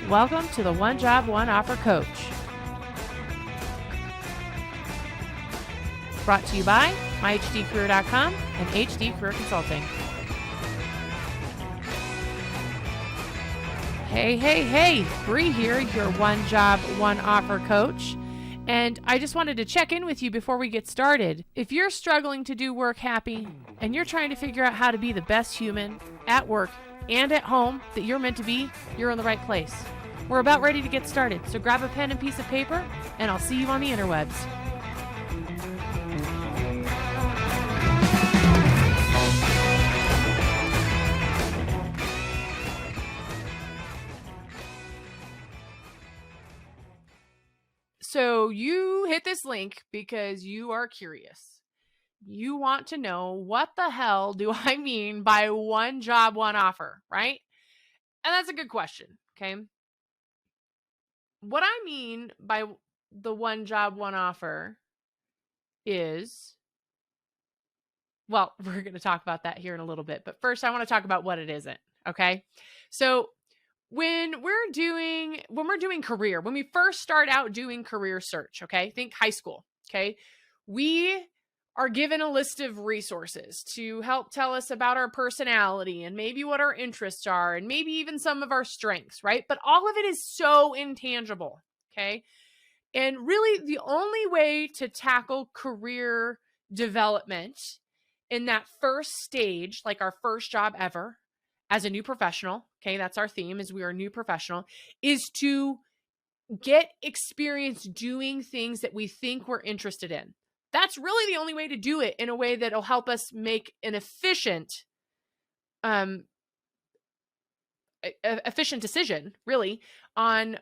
Welcome to the One Job, One Offer Coach. Brought to you by myhdcareer.com and HD Career Consulting. Hey, Bree here, your One Job, One Offer Coach. And I just wanted to check in with you before we get started. If you're struggling to do work happy and you're trying to figure out how to be the best human at work and at home that you're meant to be, you're in the right place. We're about ready to get started, so grab a pen and piece of paper, and I'll see you on the interwebs. So you hit this link because you are curious. You want to know, what the hell do I mean by one job, one offer, right? And that's a good question, okay? What I mean by the one job, one offer is, well, we're going to talk about that here in a little bit. But first, I want to talk about what it isn't, okay? So when we're doing career, when we first start out doing career search, okay, think high school, okay, we are given a list of resources to help tell us about our personality and maybe what our interests are and maybe even some of our strengths, right? But all of it is so intangible, okay? And really the only way to tackle career development in that first stage, like our first job ever, as a new professional, okay, that's our theme, is we are a new professional, is to get experience doing things that we think we're interested in. That's really the only way to do it in a way that'll help us make an efficient decision, really, on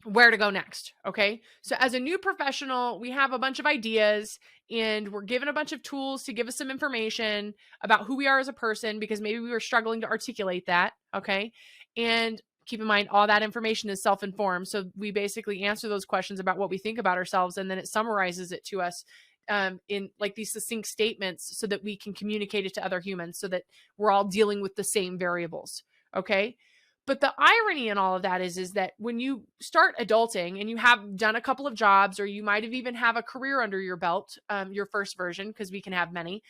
where to go next, okay? So as a new professional, we have a bunch of ideas and we're given a bunch of tools to give us some information about who we are as a person, because maybe we were struggling to articulate that, okay? And keep in mind, all that information is self-informed. So we basically answer those questions about what we think about ourselves, and then it summarizes it to us in like these succinct statements so that we can communicate it to other humans so that we're all dealing with the same variables, okay? But the irony in all of that is that when you start adulting and you have done a couple of jobs, or you might have even have a career under your belt, your first version, because we can have many,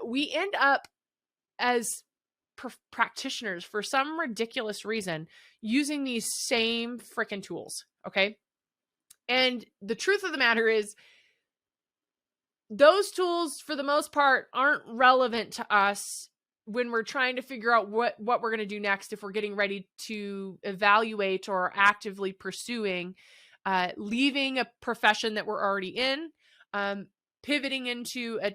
we end up as practitioners, for some ridiculous reason, using these same freaking tools, okay? And the truth of the matter is, those tools, for the most part, aren't relevant to us when we're trying to figure out what we're going to do next, if we're getting ready to evaluate or actively pursuing leaving a profession that we're already in, pivoting into a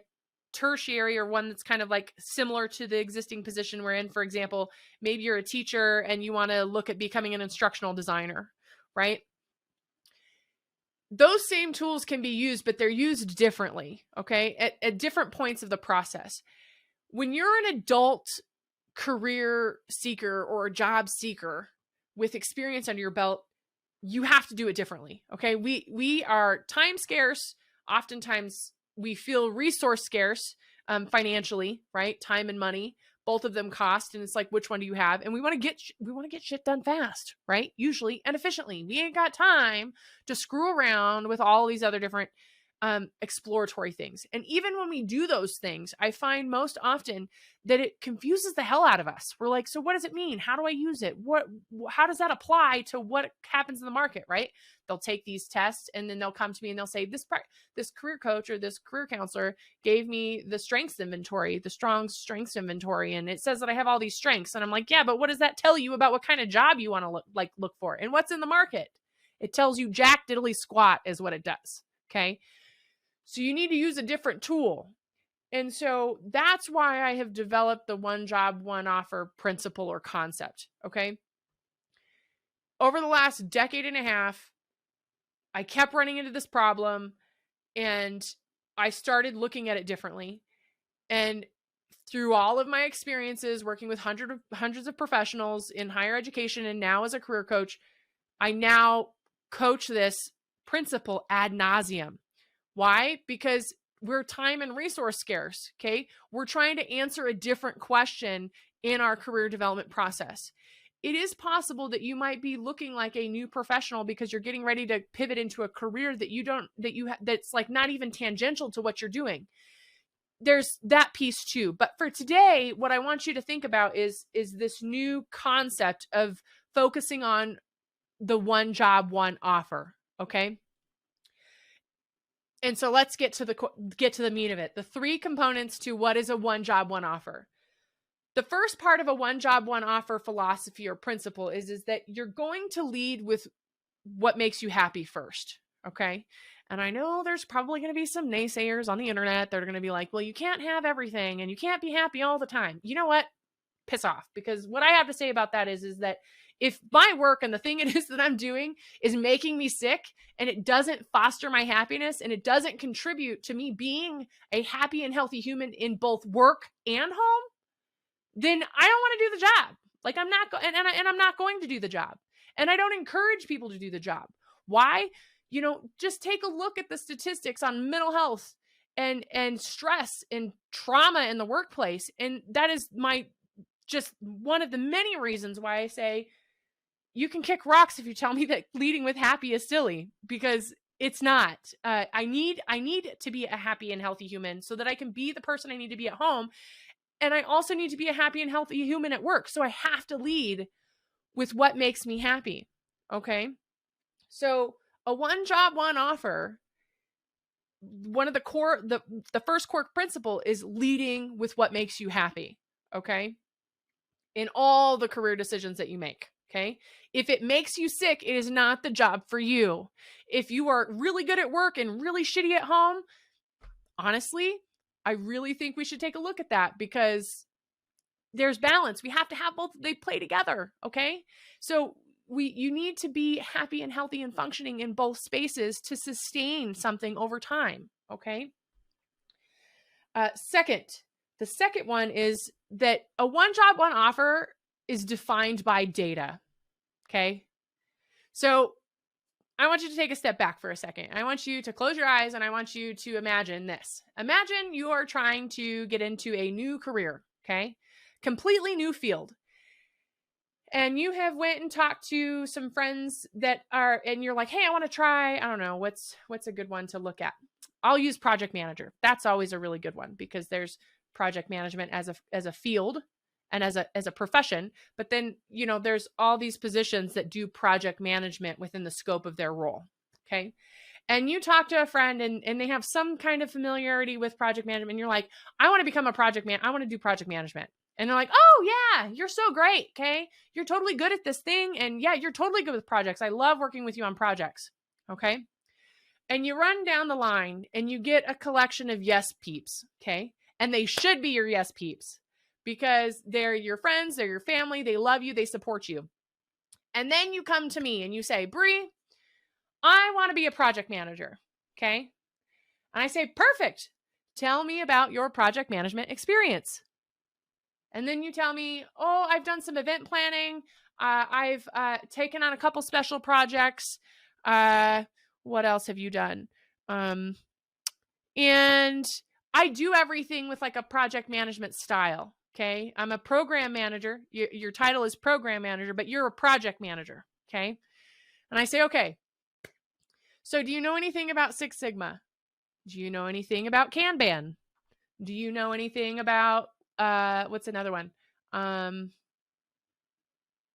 tertiary, or one that's kind of like similar to the existing position we're in. For example, maybe you're a teacher and you want to look at becoming an instructional designer, right? Those same tools can be used, but they're used differently, okay, at different points of the process. When you're an adult career seeker or a job seeker with experience under your belt, you have to do it differently, okay? We are time scarce. Oftentimes we feel resource scarce financially, right? Time and money, both of them cost, and it's like, which one do you have? And we want to get shit done fast, right? Usually, and efficiently. We ain't got time to screw around with all these other different exploratory things. And even when we do those things, I find most often that it confuses the hell out of us. We're like, so what does it mean? How do I use it? How does that apply to what happens in the market, right? They'll take these tests and then they'll come to me and they'll say, this career coach or this career counselor gave me the strengths inventory, the strong strengths inventory. And it says that I have all these strengths. And I'm like, yeah, but what does that tell you about what kind of job you want to look for and what's in the market? It tells you jack diddly squat is what it does. Okay. So you need to use a different tool. And so that's why I have developed the one job, one offer principle or concept, okay? Over the last decade and a half, I kept running into this problem and I started looking at it differently. And through all of my experiences working with hundreds of professionals in higher education and now as a career coach, I now coach this principle ad nauseum. Why? Because we're time and resource scarce, okay? We're trying to answer a different question in our career development process. it is possible that you might be looking like a new professional because you're getting ready to pivot into a career that's like not even tangential to what you're doing. There's that piece too. But for today, what I want you to think about is this new concept of focusing on the one job, one offer. Okay. And so let's get to the meat of it. The 3 components to what is a one job, one offer. The first part of a one job, one offer philosophy or principle is that you're going to lead with what makes you happy first. Okay. And I know there's probably going to be some naysayers on the internet that are going to be like, well, you can't have everything and you can't be happy all the time. You know what? Piss off. Because what I have to say about that is that if my work and the thing it is that I'm doing is making me sick and it doesn't foster my happiness and it doesn't contribute to me being a happy and healthy human in both work and home, then I don't want to do the job. Like I'm not, and I'm not going to do the job. And I don't encourage people to do the job. Why? Just take a look at the statistics on mental health and stress and trauma in the workplace. And that is just one of the many reasons why I say you can kick rocks if you tell me that leading with happy is silly, because it's not. I need to be a happy and healthy human so that I can be the person I need to be at home. And I also need to be a happy and healthy human at work. So I have to lead with what makes me happy. Okay. So a one job, one offer, one of the first core principle is leading with what makes you happy. Okay. In all the career decisions that you make. Okay. If it makes you sick, it is not the job for you. If you are really good at work and really shitty at home, honestly, I really think we should take a look at that, because there's balance. We have to have both. They play together. Okay. So you need to be happy and healthy and functioning in both spaces to sustain something over time. Okay. The second one is that a one job, one offer is defined by data. Okay. So I want you to take a step back for a second. I want you to close your eyes and I want you to imagine this. Imagine you are trying to get into a new career. Okay. Completely new field. And you have went and talked to some friends and you're like, hey, I want to try, I don't know, what's a good one to look at? I'll use project manager. That's always a really good one, because there's project management as a field and as a profession, but then, there's all these positions that do project management within the scope of their role. Okay. And you talk to a friend and they have some kind of familiarity with project management. And you're like, I want to become a I want to do project management. And they're like, oh yeah, you're so great. Okay. You're totally good at this thing. And yeah, you're totally good with projects. I love working with you on projects. Okay. And you run down the line and you get a collection of yes peeps. Okay. And they should be your yes peeps, because they're your friends, they're your family, they love you, they support you. And then you come to me and you say, Bree, I want to be a project manager. Okay. And I say, perfect. Tell me about your project management experience. And then you tell me, oh, I've done some event planning. I've taken on a couple special projects. What else have you done? And I do everything with like a project management style. Okay. I'm a program manager. Your title is program manager, but you're a project manager. Okay. And I say, okay, so do you know anything about Six Sigma? Do you know anything about Kanban? Do you know anything about, what's another one?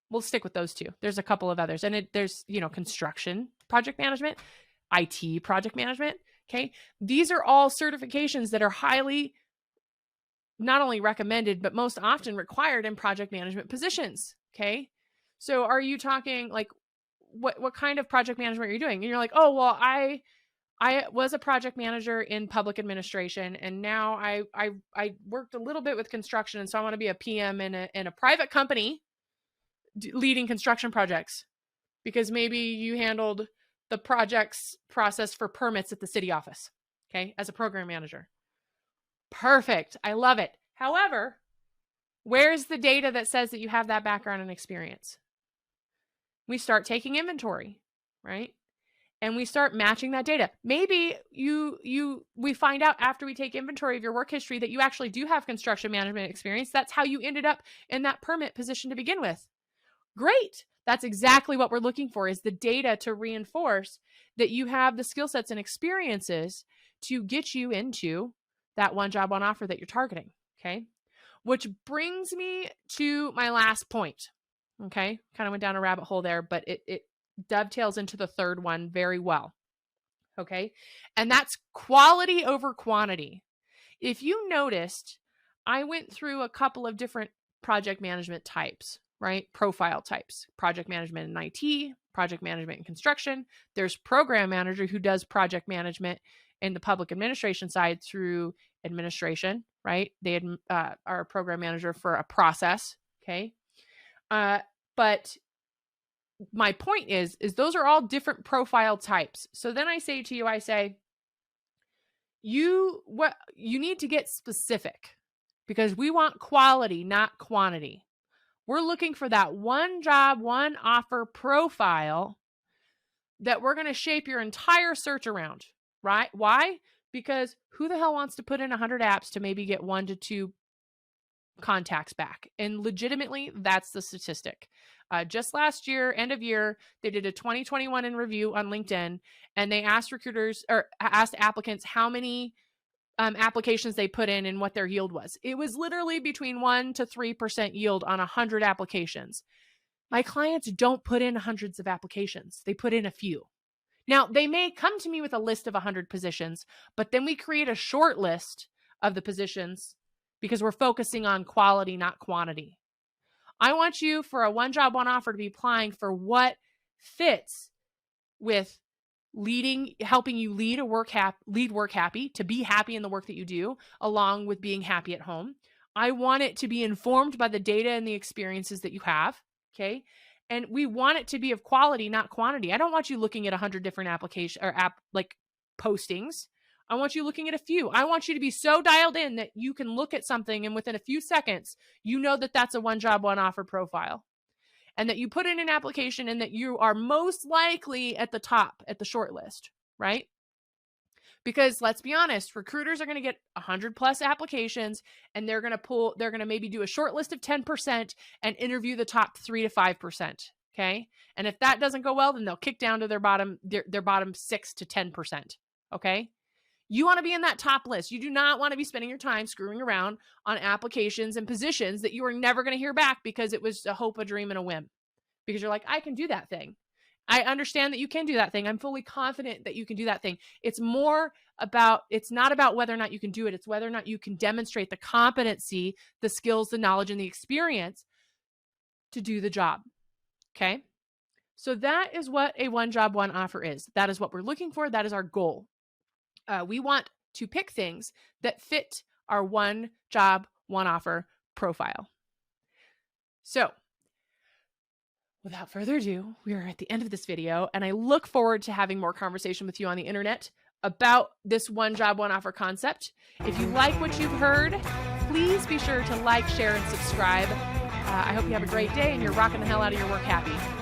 We'll stick with those two. There's a couple of others, and there's, construction project management, IT project management. Okay. These are all certifications that are highly not only recommended, but most often required in project management positions. Okay. So are you talking like, what kind of project management are you doing? And you're like, oh, well, I was a project manager in public administration, and now I worked a little bit with construction. And so I want to be a PM in a private company leading construction projects, because maybe you handled the projects process for permits at the city office. Okay. As a program manager. Perfect. I love it. However, where's the data that says that you have that background and experience? We start taking inventory, right? And we start matching that data. Maybe we find out after we take inventory of your work history that you actually do have construction management experience. That's how you ended up in that permit position to begin with. Great. That's exactly what we're looking for, is the data to reinforce that you have the skill sets and experiences to get you into that one job, one offer that you're targeting. Okay. Which brings me to my last point. Okay. Kind of went down a rabbit hole there, but it dovetails into the third one very well. Okay. And that's quality over quantity. If you noticed, I went through a couple of different project management types, right? Profile types: project management in IT, project management in construction. There's program manager who does project management in the public administration side through administration, right? They are a program manager for a process. Okay. But my point is those are all different profile types. So then I say to you, I say, you need to get specific, because we want quality, not quantity. We're looking for that one job, one offer profile that we're going to shape your entire search around, right? Why? Because who the hell wants to put in 100 apps to maybe get 1 to 2 contacts back? And legitimately, that's the statistic. Just last year, end of year, they did a 2021 in review on LinkedIn, and they asked recruiters, or asked applicants, how many applications they put in and what their yield was. It was literally between 1 to 3% yield on 100 applications. My clients don't put in hundreds of applications. They put in a few. Now, they may come to me with a list of 100 positions, but then we create a short list of the positions because we're focusing on quality, not quantity. I want you, for a one job, one offer, to be applying for what fits with helping you lead work happy, to be happy in the work that you do, along with being happy at home. I want it to be informed by the data and the experiences that you have. Okay. And we want it to be of quality, not quantity. I don't want you looking at 100 different postings. I want you looking at a few. I want you to be so dialed in that you can look at something and within a few seconds, you know that that's a one job, one offer profile, and that you put in an application and that you are most likely at the top, at the short list, right? Because let's be honest, recruiters are going to get 100 plus applications, and they're going to maybe do a short list of 10% and interview the top 3 to 5%. Okay. And if that doesn't go well, then they'll kick down to their bottom 6 to 10%. Okay. You want to be in that top list. You do not want to be spending your time screwing around on applications and positions that you are never going to hear back because it was a hope, a dream, and a whim. Because you're like, I can do that thing. I understand that you can do that thing. I'm fully confident that you can do that thing. It's not about whether or not you can do it. It's whether or not you can demonstrate the competency, the skills, the knowledge, and the experience to do the job. Okay. So that is what a one job, one offer is. That is what we're looking for. That is our goal. We want to pick things that fit our one job, one offer profile. So without further ado, we are at the end of this video, and I look forward to having more conversation with you on the internet about this one job, one offer concept. If you like what you've heard, please be sure to like, share, and subscribe. I hope you have a great day and you're rocking the hell out of your work happy.